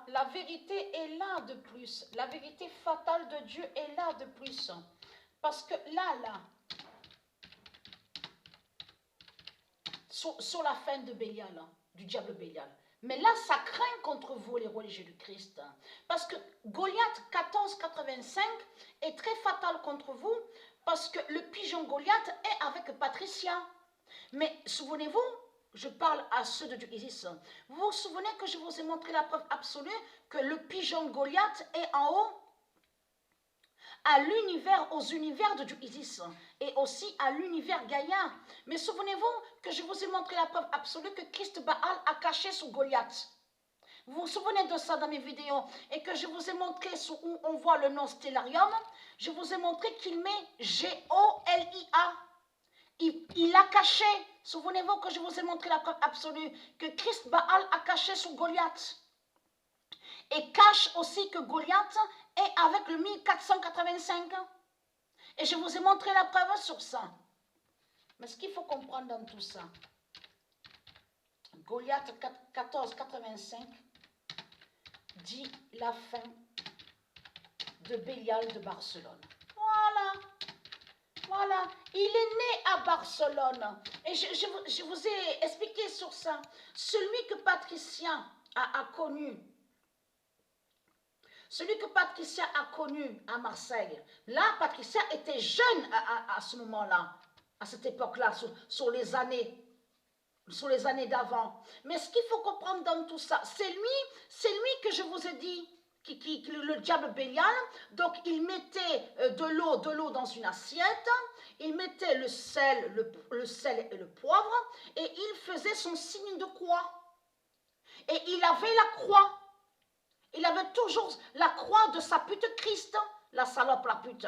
la vérité est là de plus. La vérité fatale de Dieu est là de plus. Parce que là, sur la fin de Bélial, du diable Bélial. Mais là, ça craint contre vous, les religieux du Christ. Parce que Goliath 14,85 est très fatal contre vous, parce que le pigeon Goliath est avec Patricia. Mais souvenez-vous, je parle à ceux de Dieu Isis. Vous vous souvenez que je vous ai montré la preuve absolue que le pigeon Goliath est en haut aux univers de Dieu Isis et aussi à l'univers Gaïa. Mais souvenez-vous que je vous ai montré la preuve absolue que Christ Baal a caché sous Goliath. Vous vous souvenez de ça dans mes vidéos et que je vous ai montré où on voit le nom Stellarium. Je vous ai montré qu'il met G-O-L-I-A. Il a caché. Souvenez-vous que je vous ai montré la preuve absolue que Christ Baal a caché sous Goliath. Et cache aussi que Goliath est avec le 1485. Et je vous ai montré la preuve sur ça. Mais ce qu'il faut comprendre dans tout ça, Goliath 1485 dit la fin de Bélial de Barcelone. Voilà, il est né à Barcelone. Et je vous ai expliqué sur ça. Celui que Patricia a connu, à Marseille, là, Patricia était jeune à ce moment-là, à cette époque-là, sur les années d'avant. Mais ce qu'il faut comprendre dans tout ça, c'est lui que je vous ai dit, le diable Bélial. Donc il mettait de l'eau dans une assiette, il mettait le sel et le poivre, et il faisait son signe de croix. Et il avait la croix. Il avait toujours la croix de sa pute Christ, la salope, la pute.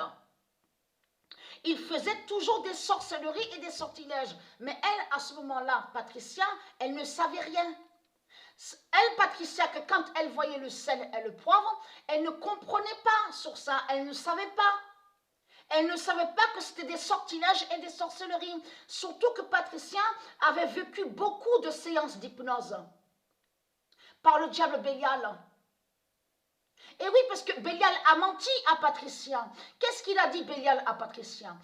Il faisait toujours des sorcelleries et des sortilèges. Mais elle, à ce moment-là, Patricia, elle ne savait rien. Elle, Patricia, que quand elle voyait le sel et le poivre, elle ne comprenait pas sur ça. Elle ne savait pas. Elle ne savait pas que c'était des sortilèges et des sorcelleries. Surtout que Patricia avait vécu beaucoup de séances d'hypnose par le diable Bélial. Et oui, parce que Bélial a menti à Patricia. Qu'est-ce qu'il a dit Bélial à Patricia?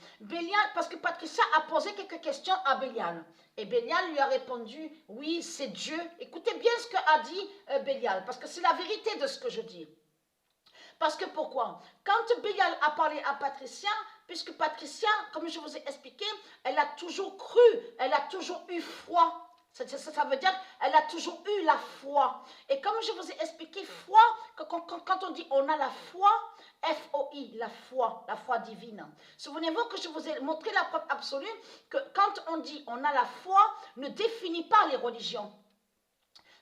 Parce que Patricia a posé quelques questions à Bélial. Et Bélial lui a répondu, oui, c'est Dieu. Écoutez bien ce qu'a dit Bélial, parce que c'est la vérité de ce que je dis. Parce que pourquoi? Quand Bélial a parlé à Patricia, puisque Patricia, comme je vous ai expliqué, elle a toujours cru, elle a toujours eu foi. Ça veut dire qu'elle a toujours eu la foi. Et comme je vous ai expliqué, foi, quand on dit on a la foi, F-O-I, la foi divine. Souvenez-vous que je vous ai montré la preuve absolue que quand on dit on a la foi, ne définit pas les religions.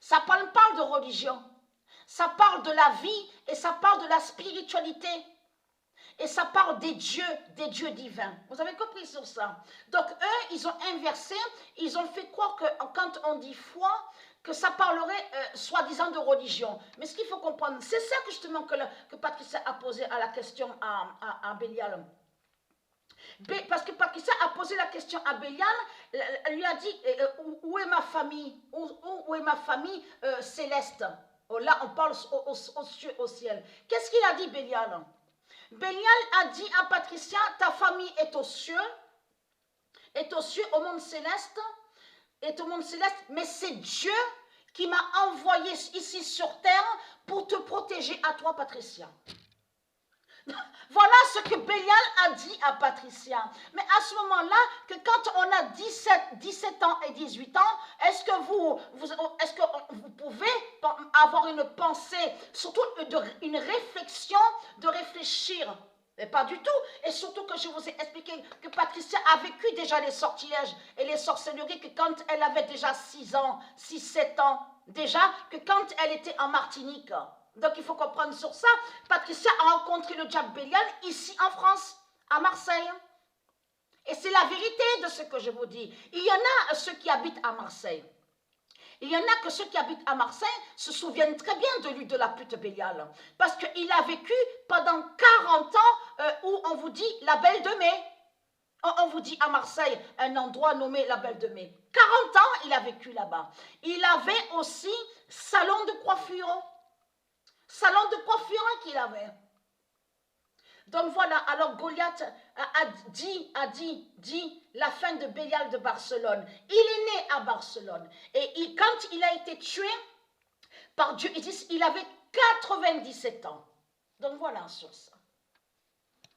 Ça parle pas de religion. Ça parle de la vie et ça parle de la spiritualité. Et ça parle des dieux divins. Vous avez compris sur ça? Donc eux, ils ont inversé, ils ont fait croire que quand on dit foi, que ça parlerait soi-disant de religion. Mais ce qu'il faut comprendre, c'est ça que justement que Patricia a posé à la question à Bélial. Parce que Patricia a posé la question à Bélial, elle lui a dit, où est ma famille? Où est ma famille céleste? Oh, là, on parle aux cieux, au ciel. Qu'est-ce qu'il a dit Bélial? Bélial a dit à Patricia, ta famille est aux cieux, au monde céleste, mais c'est Dieu qui m'a envoyé ici sur terre pour te protéger à toi, Patricia. Voilà ce que Bélial a dit à Patricia. Mais à ce moment-là, que quand on a 17 ans et 18 ans, est-ce que vous pouvez avoir une pensée, surtout une réflexion, de réfléchir? Mais pas du tout. Et surtout que je vous ai expliqué que Patricia a vécu déjà les sortilèges et les sorcelleries que quand elle avait déjà 6-7 ans, déjà, que quand elle était en Martinique. Donc il faut comprendre sur ça. Patricia a rencontré le diable Bélial ici en France, à Marseille. Et c'est la vérité de ce que je vous dis. Il y en a ceux qui habitent à Marseille. Il y en a que ceux qui habitent à Marseille se souviennent très bien de lui, de la pute Bélial. Parce qu'il a vécu pendant 40 ans où on vous dit la Belle de Mai. On vous dit à Marseille, un endroit nommé la Belle de Mai. 40 ans, il a vécu là-bas. Il avait aussi salon de coiffure. salon de coiffure qu'il avait. Donc voilà, alors Goliath a dit la fin de Bélial de Barcelone. Il est né à Barcelone. Et quand il a été tué par Dieu, il avait 97 ans. Donc voilà sur ça.